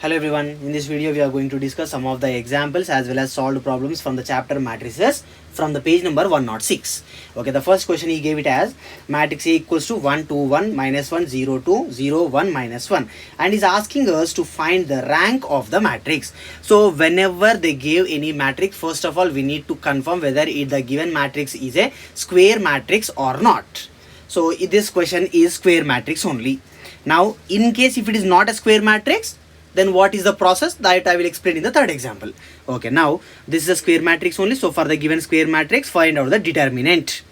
Hello everyone, in this video we are going to discuss some of the examples as well as solved problems from the chapter matrices from the page number 106. Okay, the first question he gave it as matrix A equals to 1 2 1 minus 1 0 2 0 1 minus 1 and is asking us to find the rank of the matrix. So whenever they give any matrix, first of all we need to confirm whether the given matrix is a square matrix or not. So this question is square matrix only. Now in case if it is not a square matrix, then what is the process that I will explain in the third example. Okay, now this is a square matrix only. So for the given square matrix, find out the determinant.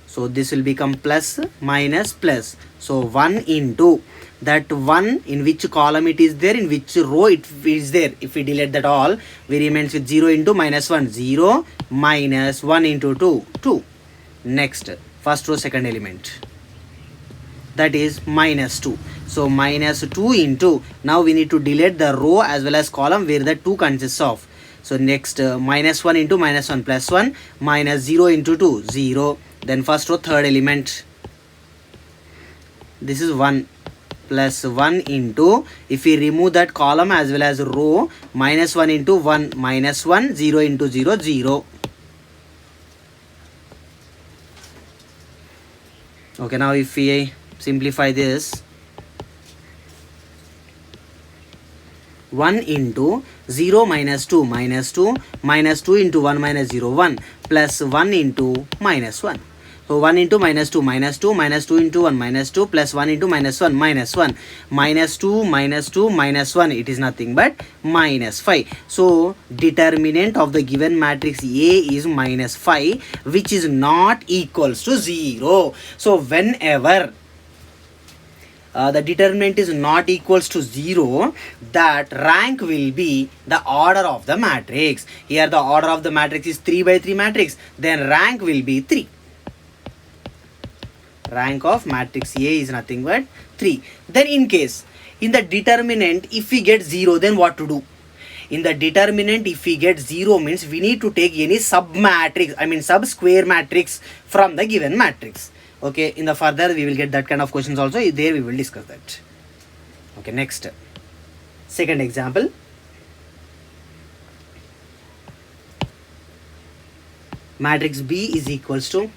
So this will become plus minus plus. So 1 into that 1 in which column it is there, in which row it is there. If we delete that all, we remains with 0 into minus 1, 0 minus 1 into 2, 2. Next, first row second element, that is minus 2. So minus 2 into, now we need to delete the row as well as column where the 2 consists of. So next minus 1 into minus 1 plus 1 minus 0 into 2, 0. Then first row third element, this is 1 plus 1 into, if we remove that column as well as row, minus 1 into 1 minus 1, 0 into 0, 0. Okay, now if we simplify this, 1 into 0 minus 2 minus 2 minus 2 into 1 minus 0 1 plus 1 into minus 1. So 1 into minus 2 minus 2 minus 2 into 1 minus 2 plus 1 into minus 1 minus 1 minus 2 minus 2 minus 1, it is nothing but minus 5. So determinant of the given matrix A is minus 5, which is not equals to 0. So whenever the determinant is not equals to 0, that rank will be the order of the matrix. Here the order of the matrix is 3 by 3 matrix, then rank will be 3. Rank of matrix A is nothing but 3. Then in case, in the determinant, if we get 0, then what to do? In the determinant, if we get 0 means we need to take any sub matrix, I mean sub square matrix from the given matrix. Okay, in the further we will get that kind of questions also. There we will discuss that. Okay, next, second example. Matrix B is equals to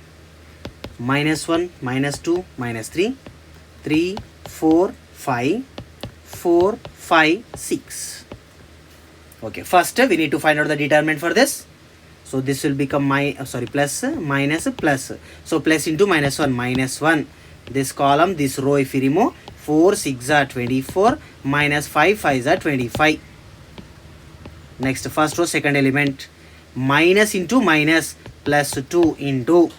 minus 1 minus 2 minus 3 3 4 5 4 5 6. Okay, first we need to find out the determinant for this. So this will become plus minus plus. So plus into minus 1 minus 1. This column, this row if we remove, 4 6 are 24 minus 5 5 are 25. Next, first row second element, minus into minus plus 2 into,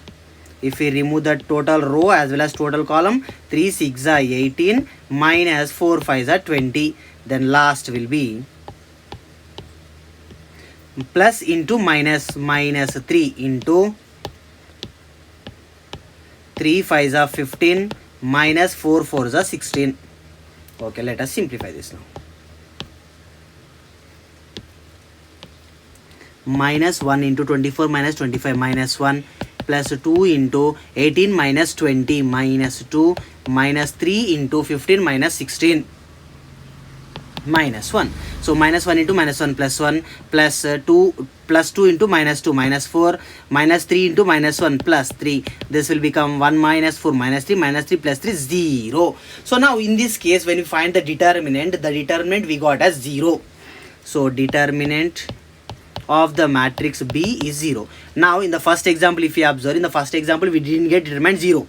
if we remove the total row as well as total column, 3 6 are 18 minus 4 5 are 20. Then last will be plus into minus minus 3 into 3 5s are 15 minus 4 4s are 16. Okay, let us simplify this now. Minus 1 into 24 minus 25 minus 1 plus 2 into 18 minus 20 minus 2 minus 3 into 15 minus 16 minus 1. So minus 1 into minus 1 plus 1 plus 2 into minus 2 minus 4 minus 3 into minus 1 plus 3. This will become 1 minus 4 minus 3 plus 3 0. So now in this case, when we find the determinant we got as 0. So determinant of the matrix B is 0. Now in the first example, if you observe, in the first example we didn't get determinant 0.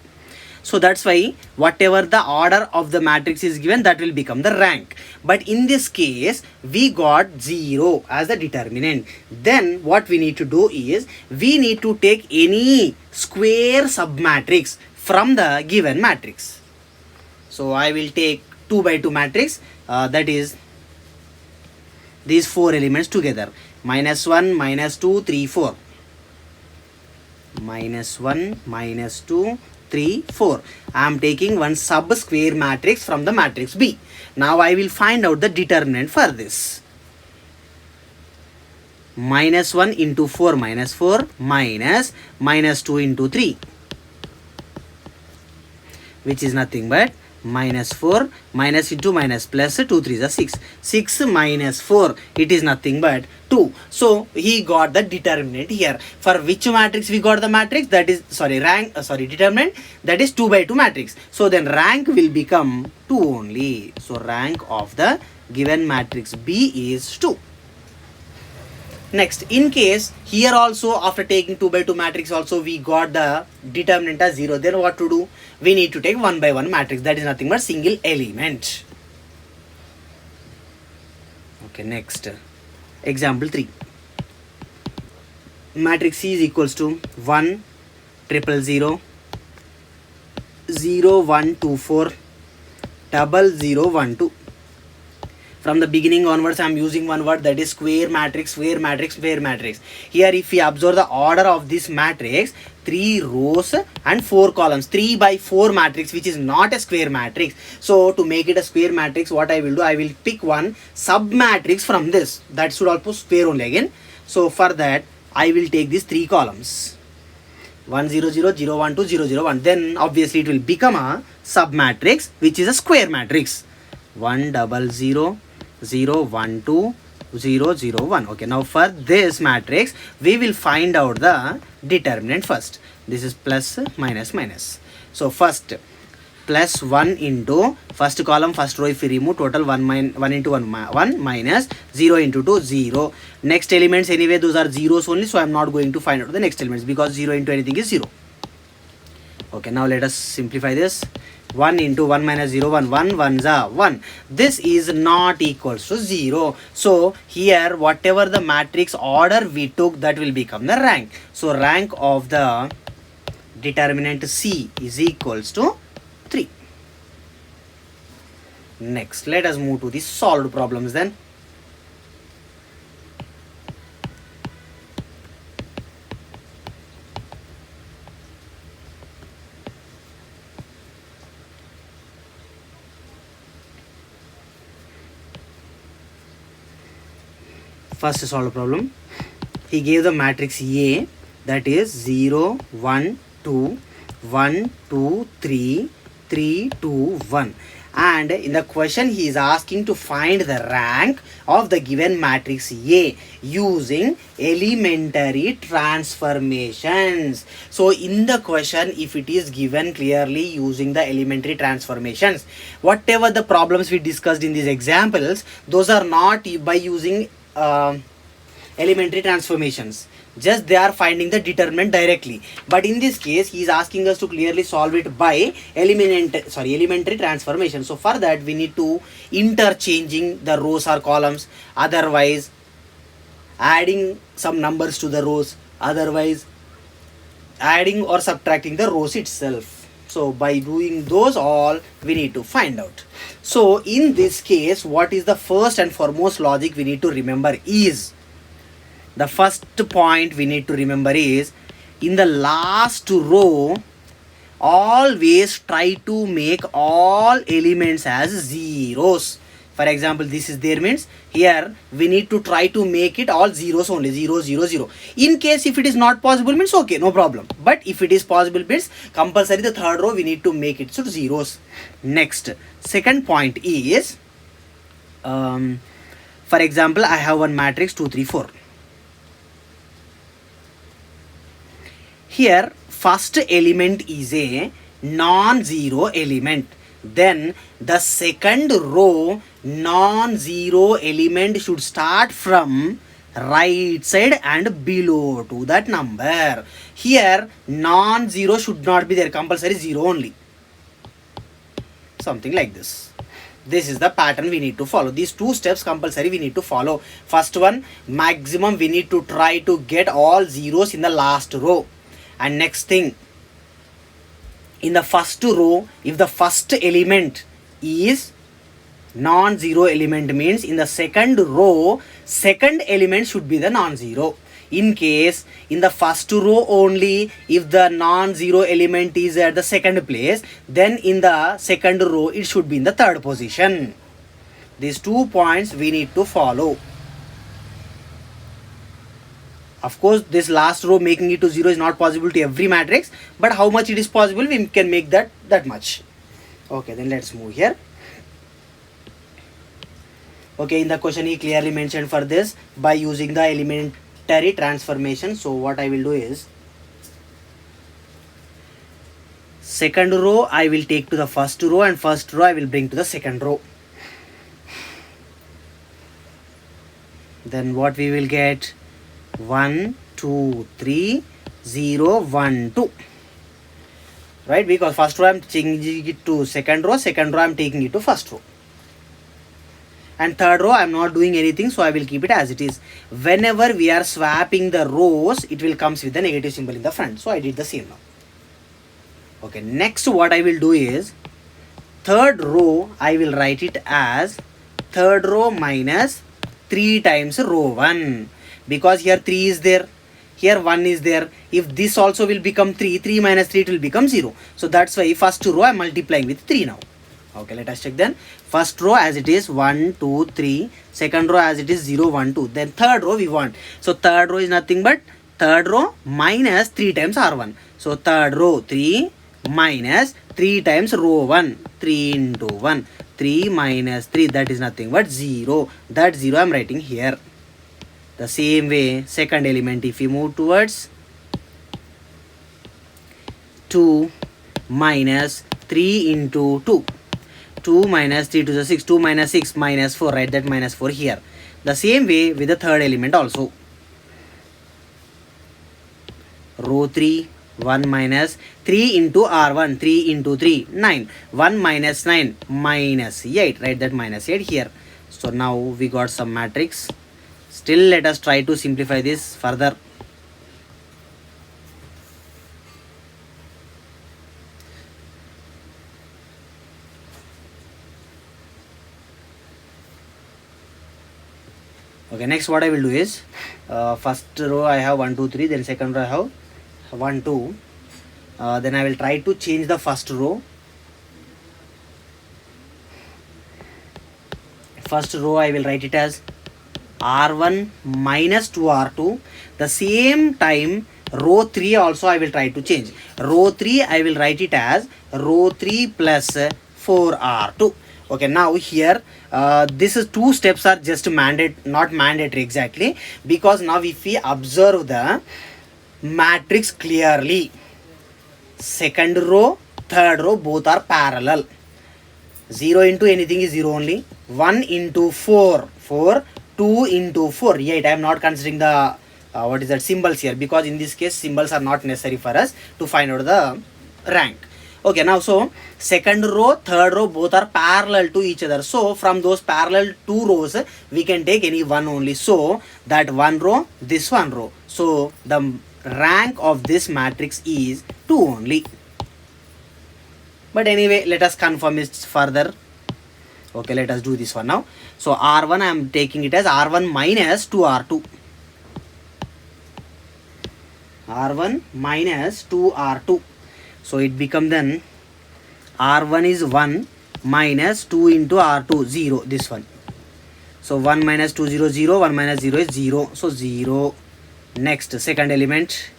So that's why whatever the order of the matrix is given, that will become the rank. But in this case, we got 0 as the determinant. Then what we need to do is, we need to take any square submatrix from the given matrix. So I will take 2 by 2 matrix, that is these 4 elements together. Minus 1, minus 2, 3, 4. Minus 1, minus 2, 3, 4. I am taking one sub square matrix from the matrix B. Now I will find out the determinant for this. Minus 1 into 4 minus 4 minus 2 into 3, which is nothing but minus 4 minus into minus plus 2 3 is 6. 6 minus 4, it is nothing but 2. So he got the determinant here. For which matrix we got the matrix, that is determinant, that is 2 by 2 matrix. So then rank will become 2 only. So rank of the given matrix B is 2. Next, in case here also after taking 2 by 2 matrix also we got the determinant as 0, then what to do? We need to take 1 by 1 matrix, that is nothing but single element. Okay, next example 3. Matrix C is equals to 1 0 0 0 1 2 4 0 0 1 2. From the beginning onwards, I am using one word, that is square matrix, square matrix, square matrix. Here if we observe the order of this matrix, 3 rows and 4 columns, 3 by 4 matrix, which is not a square matrix. So to make it a square matrix, what I will do, I will pick one sub matrix from this, that should also square only again. So for that I will take these 3 columns, 1 0 0 0 1 2 0 0 1. Then obviously it will become a sub matrix which is a square matrix, 1 0 0 0 1 2 0 0 1. Okay, now for this matrix we will find out the determinant first. This is plus minus minus. So first plus 1 into first column first row, if we remove total 1 into 1 minus 0 into 2 0. Next elements anyway those are zeros only, so I am not going to find out the next elements because 0 into anything is 0. Okay, now let us simplify this. 1 into 1 minus 0 1 1 1s are 1. This is not equals to 0. So here whatever the matrix order we took, that will become the rank. So rank of the determinant C is equals to 3. Next, let us move to the solved problems then. First solved problem, he gave the matrix A, that is 0 1 2 1 2 3 3 2 1, and in the question he is asking to find the rank of the given matrix A using elementary transformations. So in the question, if it is given clearly using the elementary transformations, whatever the problems we discussed in these examples, those are not by using elementary transformations, just they are finding the determinant directly. But in this case he is asking us to clearly solve it by elementary transformation. So for that we need to interchanging the rows or columns, otherwise adding some numbers to the rows, otherwise adding or subtracting the rows itself. So by doing those all we need to find out. So in this case, what is the first and foremost logic we need to remember is, the first point we need to remember is, in the last row always try to make all elements as zeros. For example, this is there means here we need to try to make it all zeros only, 0 0 0. In case if it is not possible means okay, no problem. But if it is possible means compulsory the third row we need to make it so zeros. Next, second point is, for example, I have one matrix 2 3 4. Here first element is a non-zero element. Then the second row non-zero element should start from right side and below to that number. Here non-zero should not be there, compulsory 0 only. Something like this. This is the pattern we need to follow. These two steps compulsory we need to follow. First one, maximum we need to try to get all zeros in the last row. And next thing, in the first row, if the first element is non-zero element means in the second row, second element should be the non-zero. In case in the first row only, if the non-zero element is at the second place, then in the second row it should be in the third position. These 2 points we need to follow. Of course, this last row making it to 0 is not possible to every matrix, but how much it is possible we can make that much. Okay, then let's move here. Okay, in the question he clearly mentioned for this by using the elementary transformation. So what I will do is, second row I will take to the first row and first row I will bring to the second row. Then what we will get, 1 2 3 0 1 2, right? Because first row I am changing it to second row I am taking it to first row, and third row I am not doing anything, so I will keep it as it is. Whenever we are swapping the rows, it will comes with the negative symbol in the front, so I did the same now. Okay, next what I will do is, third row I will write it as third row minus 3 times row 1, because here 3 is there, here 1 is there. If this also will become 3, 3 minus 3 it will become 0. So that's why first row I am multiplying with 3 now. Okay, let us check then. First row as it is 1 2 3, second row as it is 0 1 2, then third row we want. So third row is nothing but third row minus 3 times r1. So third row 3 minus 3 times row 1, 3 into 1, 3 minus 3, that is nothing but 0. That 0 I am writing here. The same way, second element, if we move towards 2 minus 3 into 2, 2 minus 3 to the 6, 2 minus 6 minus 4, write that minus 4 here. The same way with the third element also. Row 3, 1 minus 3 into r1, 3 into 3, 9, 1 minus 9 minus 8, write that minus 8 here. So now we got some matrix. Still let us try to simplify this further. Okay, next what I will do is, first row I have 1 2 3, then second row I have 1 2, then I will try to change the first row. First row I will write it as r1 minus 2r2. The same time row 3 also I will try to change. Row 3 I will write it as row 3 plus 4r2. Okay, now here this is two steps are just not mandatory exactly, because now if we observe the matrix clearly, second row third row both are parallel. 0 into anything is 0 only. 1 into 4, 4, 2 into 4, 8. I am not considering the what is that symbols here, because in this case symbols are not necessary for us to find out the rank. Okay, now so second row third row both are parallel to each other, so from those parallel two rows we can take any one only. So that one row, this one row, so the rank of this matrix is 2 only. But anyway, let us confirm it further. Okay, let us do this one now. So r1 I am taking it as r1 minus 2r2. r1 minus 2r2. So it become then r1 is 1 minus 2 into r2, 0, this one. So 1 minus 2 0 0, 1 minus 0 is 0, so 0. Next second element,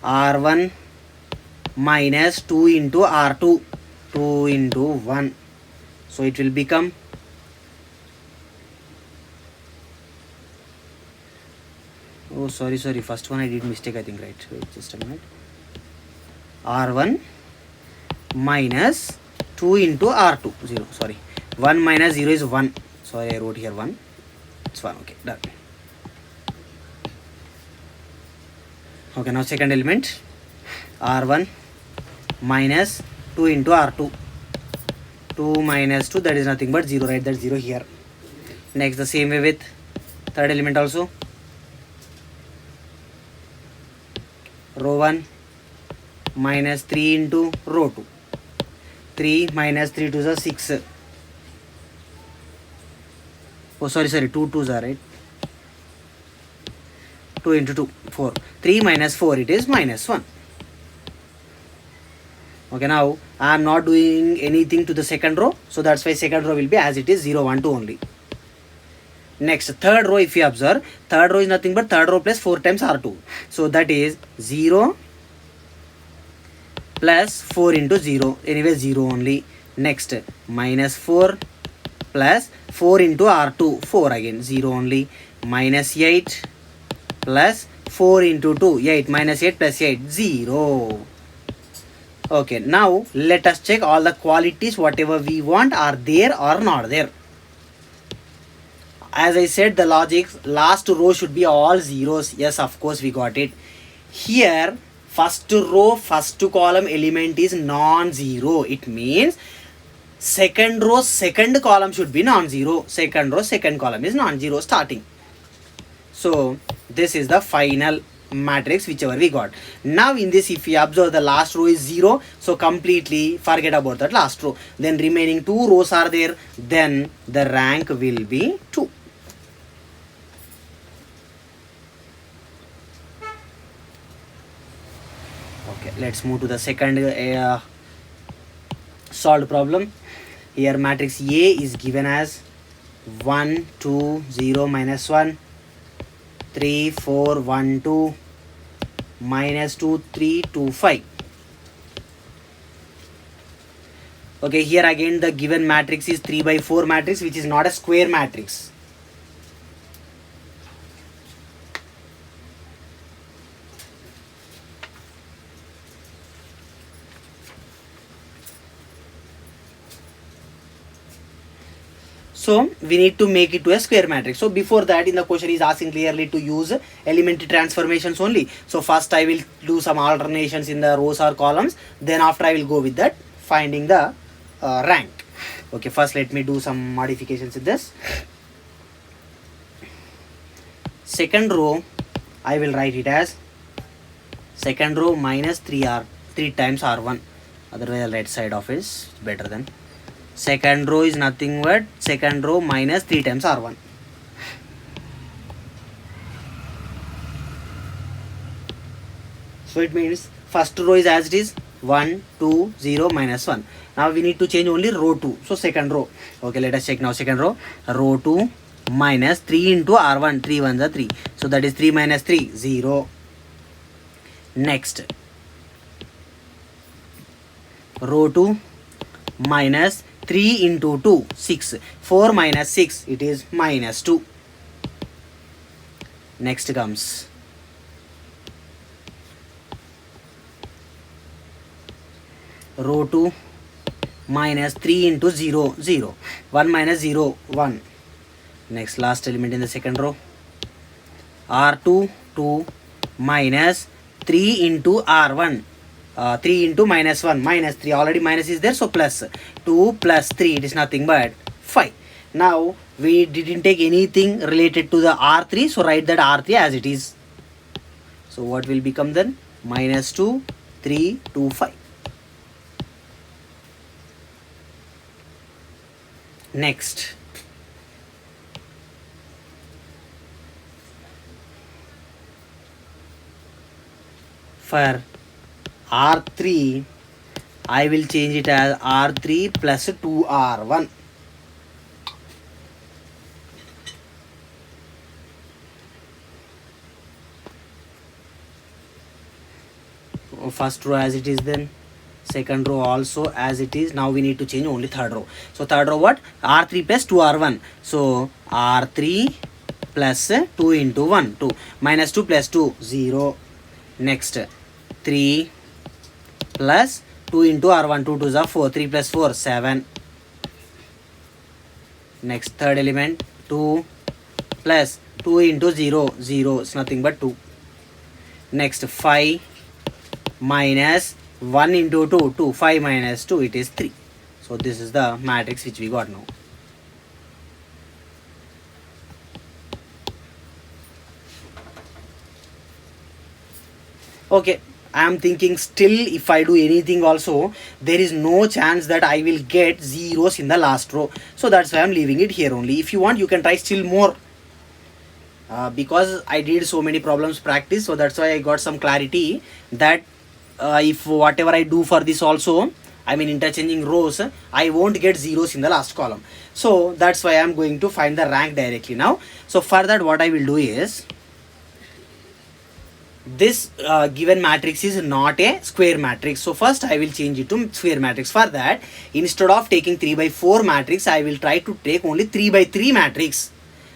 r1 minus 2 into r2, 2 into 1, so it will become sorry, first one I did mistake, I think, right? Wait just a minute. r1 minus 2 into r2, 0, sorry, 1 minus 0 is 1, sorry I wrote here 1, it's 1. Okay, done. Okay, now second element, r1 minus 2 into r2, 2 minus 2, that is nothing but 0, write that 0 here. Next the same way with third element also. Row 1 minus 3 into row 2, 3 minus 3 to the 6, oh sorry 2 2s are right, 2 into 2 4, 3 minus 4 it is minus 1. Okay, now I am not doing anything to the second row, so that's why second row will be as it is, 0 1 2 only. Next third row, if you observe, third row is nothing but third row plus 4 times r2, so that is 0 plus 4 into 0, anyway 0 only. Next minus 4 plus 4 into R2, 4 again, 0 only. Minus 8 plus 4 into 2, 8, minus 8 plus 8, 0. Okay, now let us check all the qualities whatever we want are there or not there. As I said, the logic, last row should be all zeros. Yes, of course we got it. Here first row, first column element is non-zero. It means second row, second column should be non-zero. Second row, second column is non-zero starting. So this is the final matrix whichever we got. Now in this, if we observe, the last row is 0, so completely forget about that last row. Then remaining 2 rows are there, then the rank will be 2. Okay, let's move to the second solved problem. Here matrix A is given as 1 2 0 minus 1 3 4 1 2 minus 2 3 2 5. Okay, here again the given matrix is 3 by 4 matrix, which is not a square matrix. So we need to make it to a square matrix. So before that, in the question is asking clearly to use elementary transformations only. So first I will do some alternations in the rows or columns. Then after I will go with that finding the rank. Okay, first let me do some modifications in this. Second row I will write it as second row minus 3 times R1. Otherwise the right side of is better than. Second row is nothing but second row minus 3 times R1. So it means first row is as it is 1 2 0 minus 1. Now we need to change only row 2. So second row. Okay, let us check now. Second row, row 2 minus 3 into R1. 3 ones are 3. So that is 3 minus 3, 0. Next, row 2 minus 3 into 2, 6. 4 minus 6, it is minus 2. Next comes row 2 minus 3 into 0, 0. 1 minus 0, 1. Next, last element in the second row, R2, 2 minus 3 into R1. 3 into minus 1, minus 3, already minus is there, so plus 2 plus 3, it is nothing but 5. Now we didn't take anything related to the R3, so write that R3 as it is. So what will become then? Minus 2 3 2 5. Next, for R3 I will change it as R3 plus 2R1. First row as it is, then second row also as it is. Now we need to change only third row. So third row what? R3 plus 2R1. So R3 plus 2 into 1, 2. Minus 2 plus 2, 0. Next, 3 plus 2 into R1, 2 2s are 4, 3 plus 4, 7. Next, third element, 2 plus 2 into 0, 0, it's nothing but 2. Next, 5 minus 1 into 2, 2, 5 minus 2, it is 3. So this is the matrix which we got now. Okay, I am thinking still if I do anything also, there is no chance that I will get zeros in the last row. So that's why I am leaving it here only. If you want, you can try still more. Because I did so many problems practice, so that's why I got some clarity that if whatever I do for this also, I mean interchanging rows, I won't get zeros in the last column. So that's why I am going to find the rank directly now. So for that what I will do is, this given matrix is not a square matrix. So first I will change it to square matrix. For that, instead of taking 3 by 4 matrix, I will try to take only 3 by 3 matrix.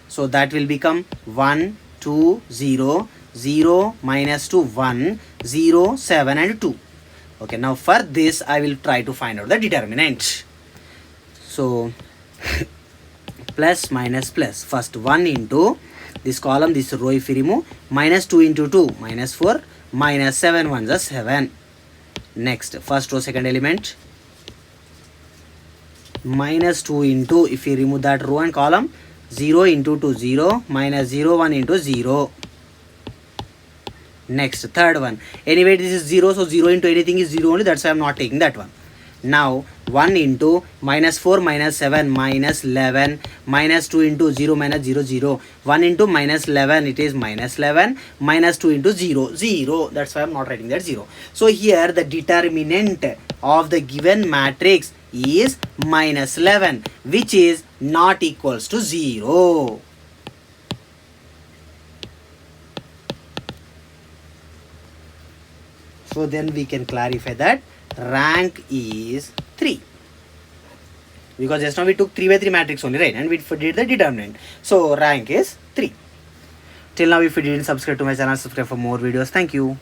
So that will become 1, 2, 0, 0, minus 2, 1, 0, 7 and 2. Okay, now for this I will try to find out the determinant. So plus minus plus, first 1 into this column, this row if you remove, minus 2 into 2, minus 4, minus 7 ones are 7. Next, first row second element, minus 2 into, if you remove that row and column, 0 into 2, 0, minus 0, 1 into 0. Next, third one, anyway this is 0, so 0 into anything is 0 only, that's why I am not taking that one. Now 1 into minus 4 minus 7 minus 11, minus 2 into 0 minus 0, 0, 1 into minus 11, it is minus 11, minus 2 into 0, 0, that's why I am not writing that 0. So here the determinant of the given matrix is minus 11, which is not equals to 0. So then we can clarify that rank is 3, because just now we took 3 by 3 matrix only, right, and we did the determinant. So rank is 3. Till now, if you didn't subscribe to my channel, subscribe for more videos. Thank you.